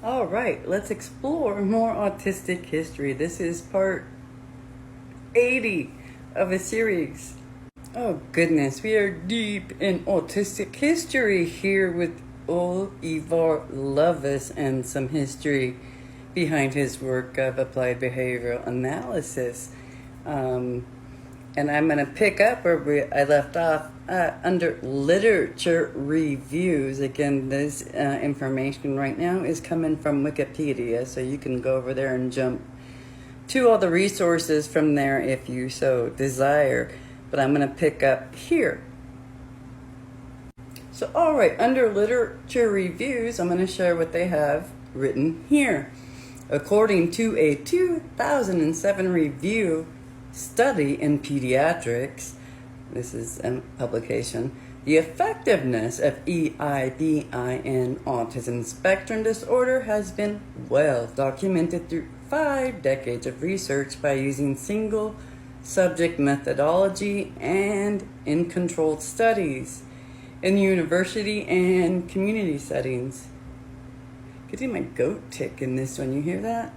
All right, let's explore more autistic history. This is part 80 of a series. Oh goodness, we are deep in autistic history here with old Ivar Lovaas and some history behind his work of applied behavioral analysis. And I'm going to pick up where I left off under literature reviews. Again, this information right now is coming from Wikipedia, so you can go over there and jump to all the resources from there if you so desire. But I'm going to pick up here. So, all right, under literature reviews, I'm going to share what they have written here. According to a 2007 review study in pediatrics, this is a publication, the effectiveness of EIBI in autism spectrum disorder has been well documented through 5 decades of research by using single subject methodology and in controlled studies in university and community settings. Getting my goat tick in this one, you hear that?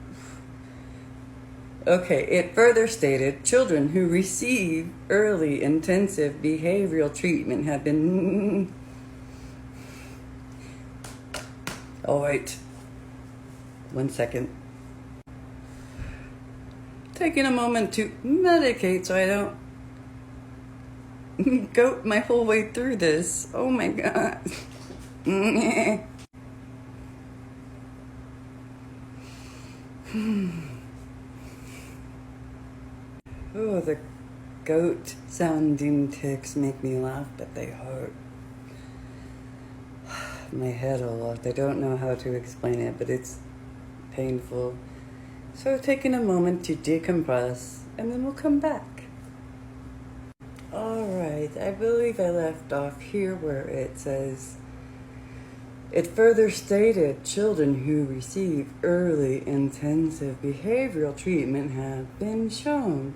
Okay, it further stated, children who receive early intensive behavioral treatment have been... Oh, wait. 1 second. Taking a moment to medicate so I don't goat my whole way through this. Oh my God. Oh, the goat sounding ticks make me laugh, but they hurt. My head all off. I don't know how to explain it, but it's painful. So taking a moment to decompress, and then we'll come back. Alright, I believe I left off here where it says, it further stated children who receive early intensive behavioral treatment have been shown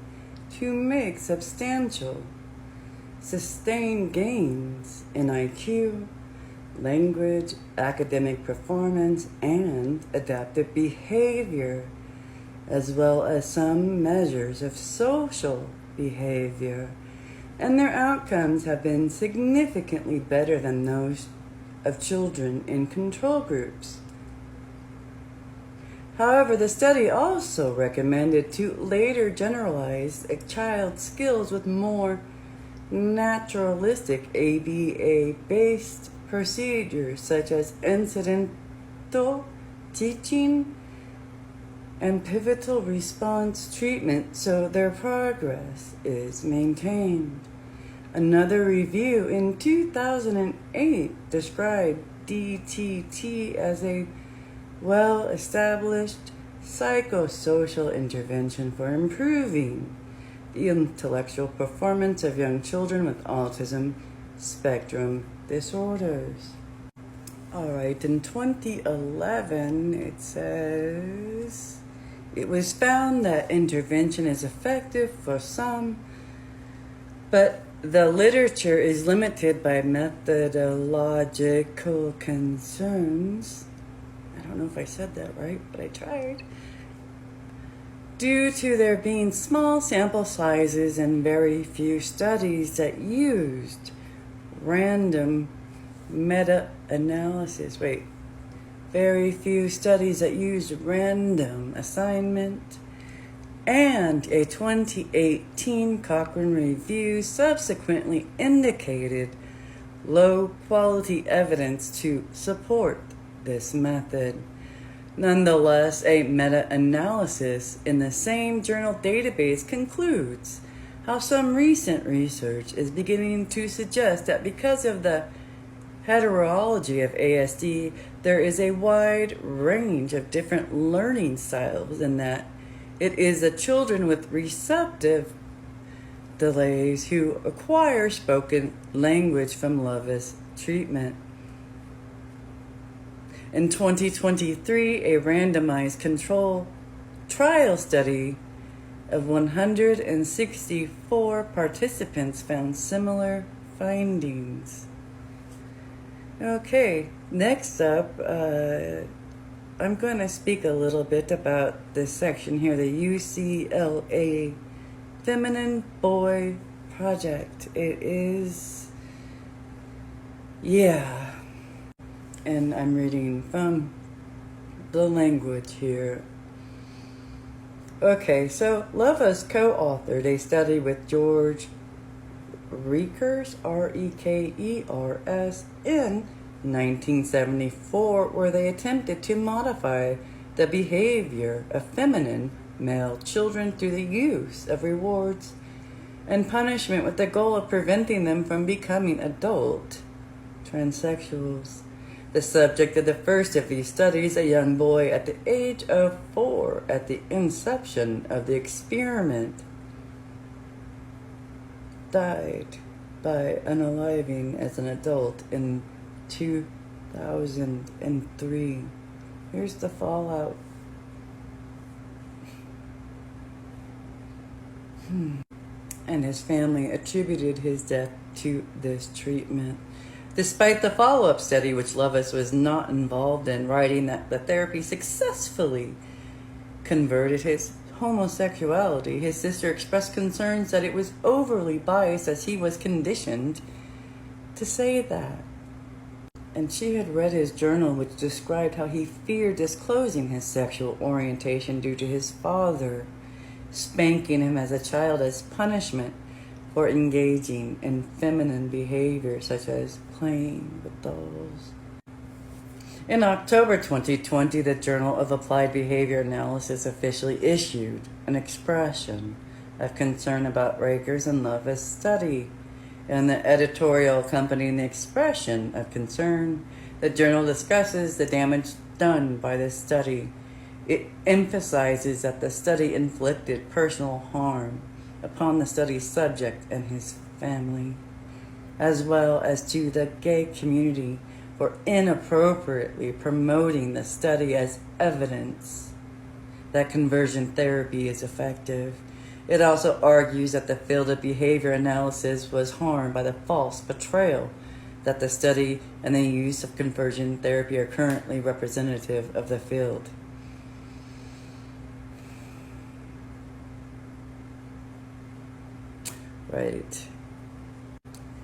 to make substantial, sustained gains in IQ, language, academic performance, and adaptive behavior, as well as some measures of social behavior, and their outcomes have been significantly better than those of children in control groups. However, the study also recommended to later generalize a child's skills with more naturalistic ABA-based procedures such as incidental teaching and pivotal response treatment so their progress is maintained. Another review in 2008 described DTT as a well-established psychosocial intervention for improving the intellectual performance of young children with autism spectrum disorders. All right, in 2011, it says, it was found that intervention is effective for some, but the literature is limited by methodological concerns. I don't know if I said that right, but I tried. Due to there being small sample sizes and very few studies that used random meta-analysis. Very few studies that used random assignment, and a 2018 Cochrane review subsequently indicated low quality evidence to support this method. Nonetheless, a meta-analysis in the same journal database concludes how some recent research is beginning to suggest that because of the heterology of ASD, there is a wide range of different learning styles, and that it is the children with receptive delays who acquire spoken language from Lovaas treatment. In 2023, a randomized control trial study of 164 participants found similar findings. Okay, next up, I'm going to speak a little bit about this section here, the UCLA Feminine Boy Project. It is, yeah, and I'm reading from the language here. Okay, so Lovaas co-authored a study with George Rekers, Rekers, in 1974, where they attempted to modify the behavior of feminine male children through the use of rewards and punishment with the goal of preventing them from becoming adult transsexuals. The subject of the first of these studies, a young boy at the age of 4 at the inception of the experiment, died by unaliving as an adult in 2003. Here's the fallout. And his family attributed his death to this treatment. Despite the follow-up study, which Lovaas was not involved in, writing that the therapy successfully converted his homosexuality, his sister expressed concerns that it was overly biased as he was conditioned to say that. And she had read his journal, which described how he feared disclosing his sexual orientation due to his father spanking him as a child as punishment for engaging in feminine behavior such as playing with dolls. In October 2020, the Journal of Applied Behavior Analysis officially issued an expression of concern about Rekers and Lovaas' study. In the editorial accompanying the expression of concern, the journal discusses the damage done by this study. It emphasizes that the study inflicted personal harm upon the study's subject and his family, as well as to the gay community for inappropriately promoting the study as evidence that conversion therapy is effective. It also argues that the field of behavior analysis was harmed by the false portrayal that the study and the use of conversion therapy are currently representative of the field. Right.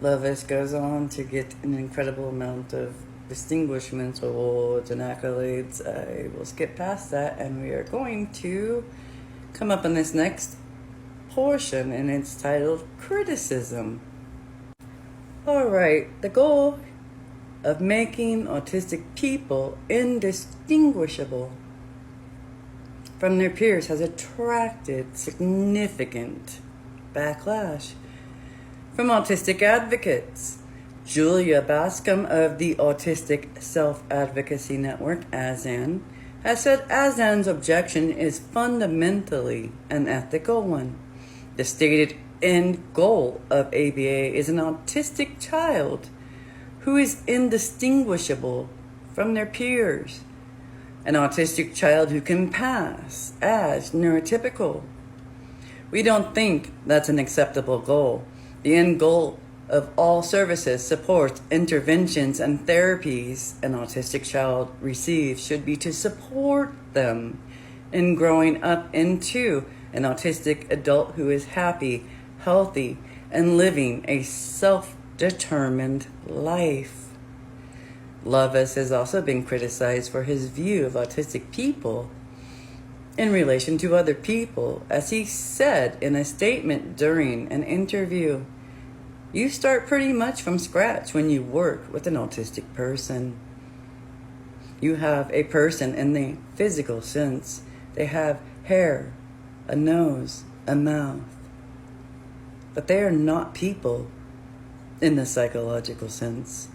Lovaas goes on to get an incredible amount of distinguishments, awards, and accolades. I will skip past that, and we are going to come up in this next portion, and it's titled Criticism. Alright, the goal of making autistic people indistinguishable from their peers has attracted significant backlash from autistic advocates. Julia Bascom of the Autistic Self-Advocacy Network, ASAN, has said ASAN's objection is fundamentally an ethical one. The stated end goal of ABA is an autistic child who is indistinguishable from their peers, an autistic child who can pass as neurotypical. We don't think that's an acceptable goal. The end goal of all services, supports, interventions, and therapies an autistic child receives should be to support them in growing up into an autistic adult who is happy, healthy, and living a self-determined life. Lovaas has also been criticized for his view of autistic people in relation to other people, as he said in a statement during an interview. You start pretty much from scratch when you work with an autistic person. You have a person in the physical sense. They have hair, a nose, a mouth. But they are not people in the psychological sense.